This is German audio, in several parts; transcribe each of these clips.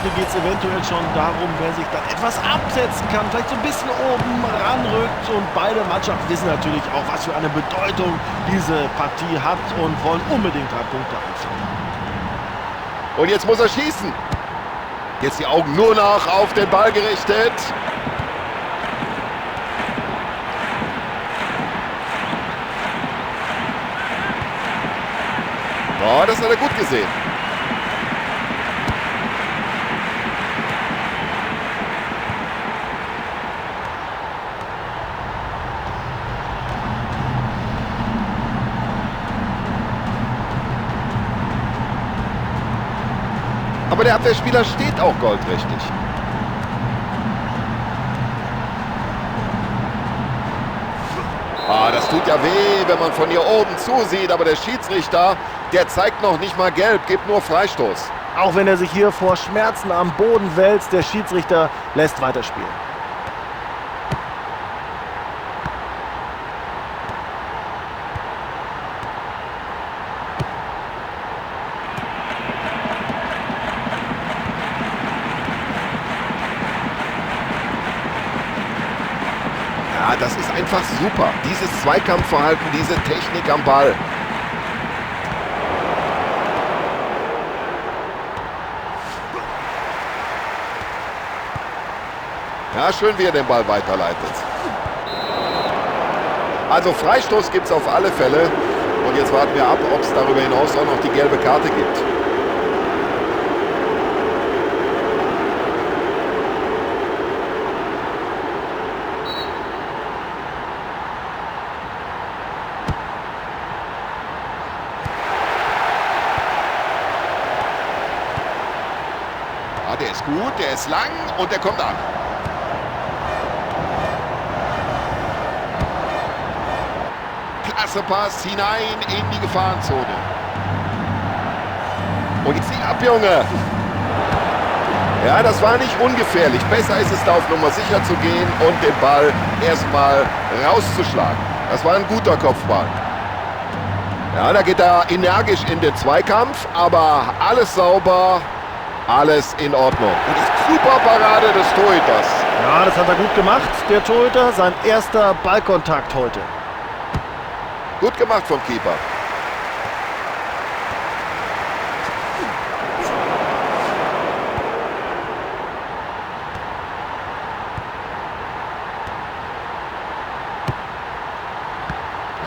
Heute geht es eventuell schon darum, wer sich dann etwas absetzen kann, vielleicht so ein bisschen oben ranrückt. Und beide Mannschaften wissen natürlich auch, was für eine Bedeutung diese Partie hat und wollen unbedingt 3 Punkte einfangen. Und jetzt muss er schießen. Jetzt die Augen nur noch auf den Ball gerichtet. Oh, das hat er gut gesehen. Aber der Abwehrspieler steht auch goldrichtig. Ah, das tut ja weh, wenn man von hier oben zusieht. Aber der Schiedsrichter, der zeigt noch nicht mal gelb, gibt nur Freistoß. Auch wenn er sich hier vor Schmerzen am Boden wälzt, der Schiedsrichter lässt weiterspielen. Ja, das ist einfach super. Dieses Zweikampfverhalten, diese Technik am Ball. Ja, schön, wie er den Ball weiterleitet. Also Freistoß gibt es auf alle Fälle. Und jetzt warten wir ab, ob es darüber hinaus auch noch die gelbe Karte gibt. Ja, der ist gut, der ist lang und der kommt an. Klasse Pass hinein in die Gefahrenzone. Und jetzt zieh ab, Junge. Ja, das war nicht ungefährlich. Besser ist es da auf Nummer sicher zu gehen und den Ball erstmal rauszuschlagen. Das war ein guter Kopfball. Ja, da geht er energisch in den Zweikampf, aber alles sauber, alles in Ordnung. Und ist super Parade des Torhüters. Ja, das hat er gut gemacht, der Torhüter. Sein erster Ballkontakt heute. Gut gemacht vom Keeper.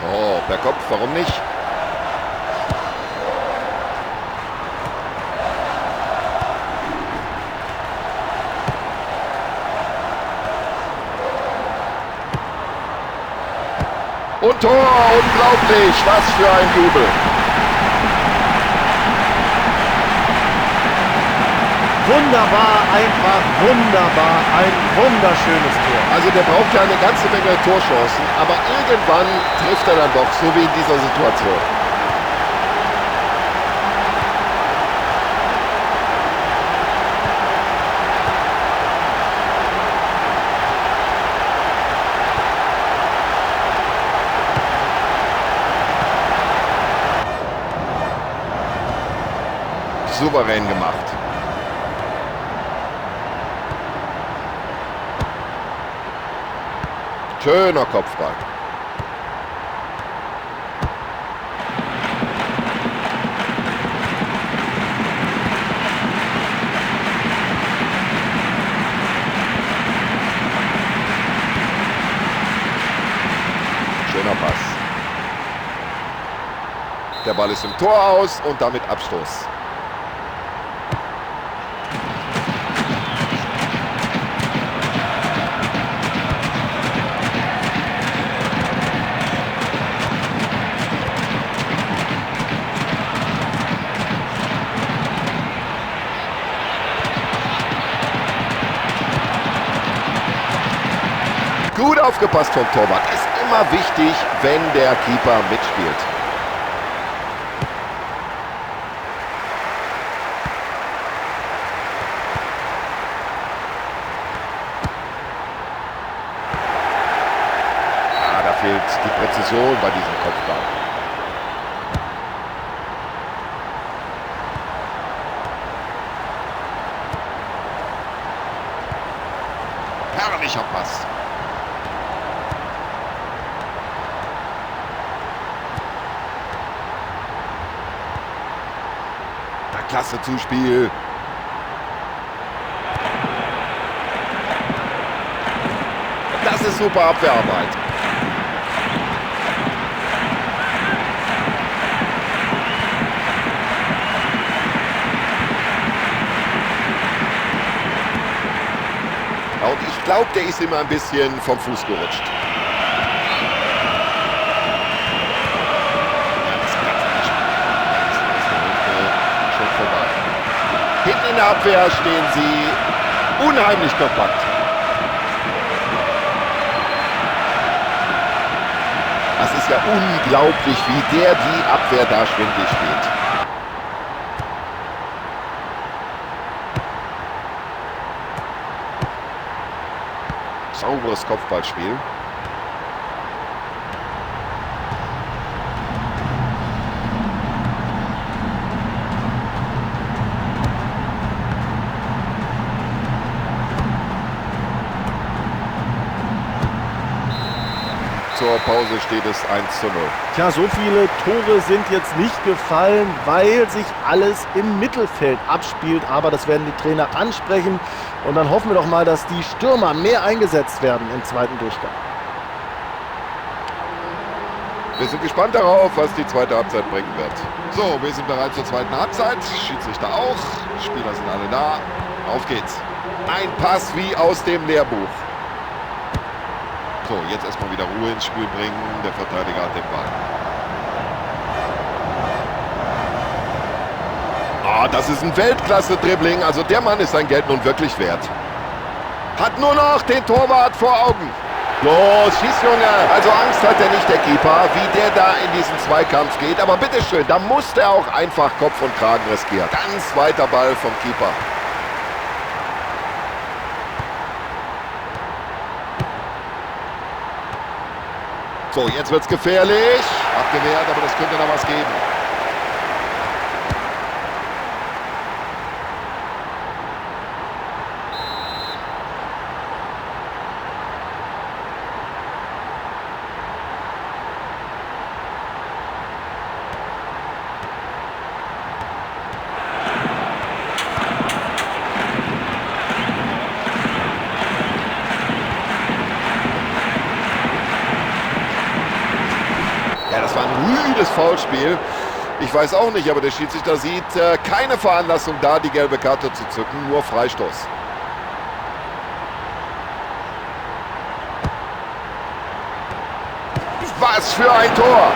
Oh, per Kopf, warum nicht? Und Tor, unglaublich, was für ein Jubel. Wunderbar, einfach wunderbar, ein wunderschönes Tor. Also der braucht ja eine ganze Menge Torchancen, aber irgendwann trifft er dann doch, so wie in dieser Situation. Souverän gemacht. Schöner Kopfball. Schöner Pass. Der Ball ist im Tor aus und damit Abstoß. Gut aufgepasst vom Torwart. Ist immer wichtig, wenn der Keeper mitspielt. Ja, da fehlt die Präzision bei diesem Kopfball. gefährlicher Pass. Na, klasse Zuspiel. Das ist super Abwehrarbeit. Und ich glaube, der ist immer ein bisschen vom Fuß gerutscht. Schon vorbei. Hinten in der Abwehr stehen sie unheimlich kompakt. Das ist ja unglaublich, wie der die Abwehr da schwindelig spielt. Sauberes Kopfballspiel. Zur Pause steht es 1:0. Tja, so viele Tore sind jetzt nicht gefallen, weil sich alles im Mittelfeld abspielt. Aber das werden die Trainer ansprechen. Und dann hoffen wir doch mal, dass die Stürmer mehr eingesetzt werden im zweiten Durchgang. Wir sind gespannt darauf, was die zweite Halbzeit bringen wird. So, wir sind bereit zur zweiten Halbzeit. Schiedsrichter auch. Spieler sind alle da. Auf geht's. Ein Pass wie aus dem Lehrbuch. So, jetzt erstmal wieder Ruhe ins Spiel bringen. Der Verteidiger hat den Ball. Ah, das ist ein Weltklasse-Dribbling. Also der Mann ist sein Geld nun wirklich wert. Hat nur noch den Torwart vor Augen. Los, schieß, Junge. Also Angst hat er nicht, der Keeper, wie der da in diesen Zweikampf geht. Aber bitteschön, da muss der auch einfach Kopf und Kragen riskieren. Ganz weiter Ball vom Keeper. So, jetzt wird's gefährlich. Abgewehrt, aber das könnte noch was geben. Rüdes Foulspiel. Ich weiß auch nicht, aber der Schiedsrichter sieht keine Veranlassung da, die gelbe Karte zu zücken, nur Freistoß. Was für ein Tor!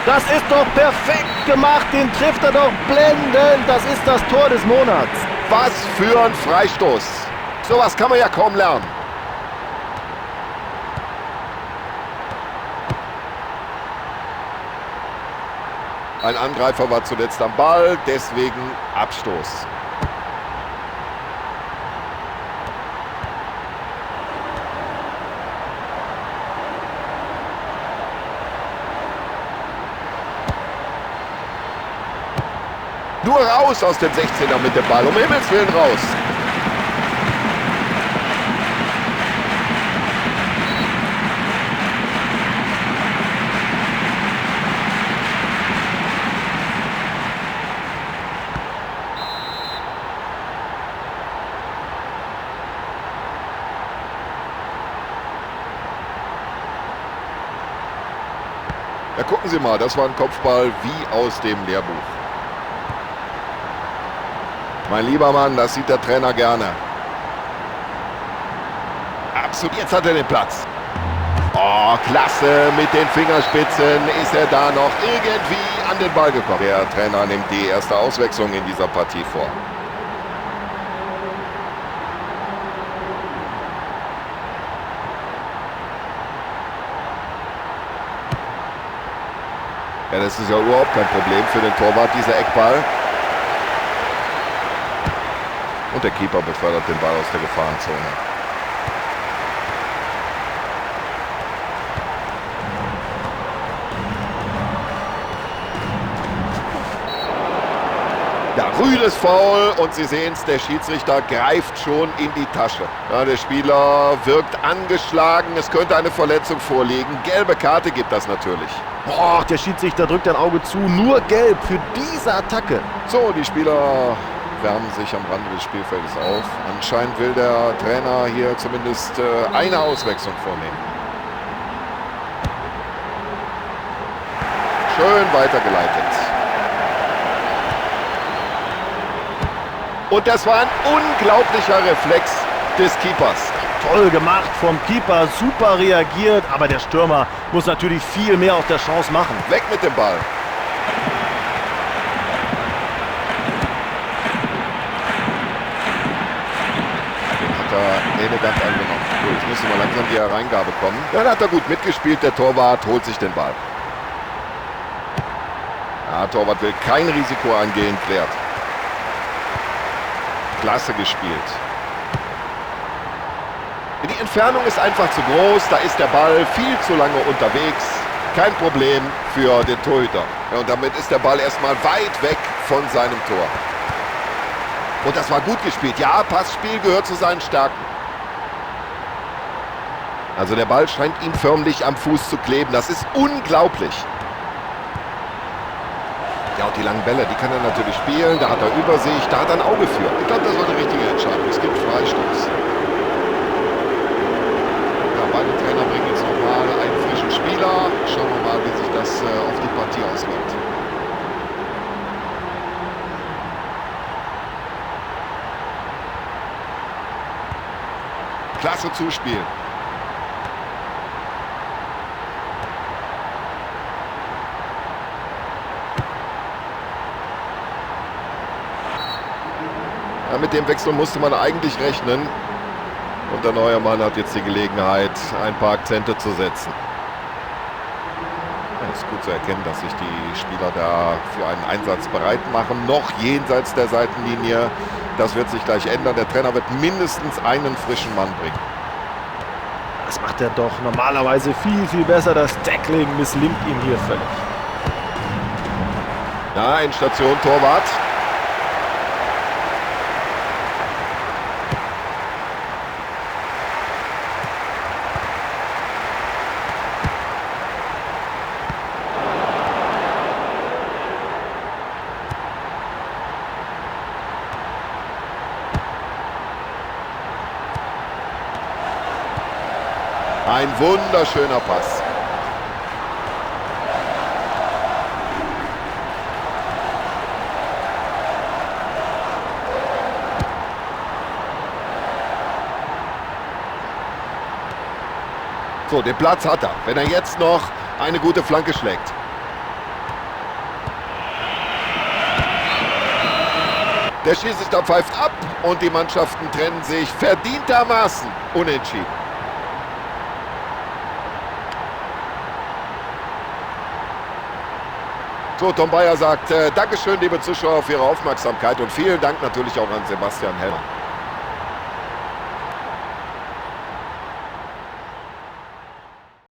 Das ist doch perfekt gemacht, den trifft er doch blendend. Das ist das Tor des Monats. Was für ein Freistoß! Sowas kann man ja kaum lernen. Ein Angreifer war zuletzt am Ball, deswegen Abstoß. Nur raus aus dem 16er mit dem Ball, um Himmels Willen raus. Ja, gucken Sie mal, das war ein Kopfball wie aus dem Lehrbuch. Mein lieber Mann, das sieht der Trainer gerne. Absolut, jetzt hat er den Platz. Oh, klasse, mit den Fingerspitzen ist er da noch irgendwie an den Ball gekommen. Der Trainer nimmt die erste Auswechslung in dieser Partie vor. Ja, das ist ja überhaupt kein Problem für den Torwart, dieser Eckball. Und der Keeper befördert den Ball aus der Gefahrenzone. Ja, rüdes Foul und Sie sehen es, der Schiedsrichter greift schon in die Tasche. Ja, der Spieler wirkt angeschlagen, es könnte eine Verletzung vorliegen. Gelbe Karte gibt das natürlich. Boah, der Schiedsrichter drückt ein Auge zu, nur gelb für diese Attacke. So, die Spieler wärmen sich am Rande des Spielfeldes auf. Anscheinend will der Trainer hier zumindest eine Auswechslung vornehmen. Schön weitergeleitet. Und das war ein unglaublicher Reflex des Keepers. Toll gemacht vom Keeper, super reagiert, aber der Stürmer muss natürlich viel mehr aus der Chance machen. Weg mit dem Ball. Den hat er elegant angenommen. So, jetzt müssen wir langsam die Hereingabe kommen. Ja, da hat er gut mitgespielt. Der Torwart holt sich den Ball. Ja, Torwart will kein Risiko eingehen, klärt. Klasse gespielt. Die Entfernung ist einfach zu groß, da ist der Ball viel zu lange unterwegs. Kein Problem für den Torhüter. Ja, und damit ist der Ball erstmal weit weg von seinem Tor. Und das war gut gespielt. Ja, Passspiel gehört zu seinen Stärken. Also der Ball scheint ihm förmlich am Fuß zu kleben. Das ist unglaublich. Ja, und die langen Bälle, die kann er natürlich spielen. Da hat er Übersicht, da hat er ein Auge für. Ich glaube, das war eine richtige Entscheidung. Es gibt Freistoß. Ja, beide Trainer bringen jetzt nochmal einen frischen Spieler. Schauen wir mal, wie sich das auf die Partie auswirkt. Klasse Zuspiel. Ja, mit dem Wechsel musste man eigentlich rechnen. Und der neue Mann hat jetzt die Gelegenheit, ein paar Akzente zu setzen. Ja, es ist gut zu erkennen, dass sich die Spieler da für einen Einsatz bereit machen. Noch jenseits der Seitenlinie. Das wird sich gleich ändern. Der Trainer wird mindestens einen frischen Mann bringen. Das macht er doch normalerweise viel, viel besser. Das Tackling misslingt ihm hier völlig. Ja, Endstation, Torwart. Ein wunderschöner Pass. So, den Platz hat er, wenn er jetzt noch eine gute Flanke schlägt. Der Schiedsrichter pfeift ab und die Mannschaften trennen sich verdientermaßen unentschieden. So, Tom Bayer sagt, Dankeschön, liebe Zuschauer, für Ihre Aufmerksamkeit und vielen Dank natürlich auch an Sebastian Hellmann.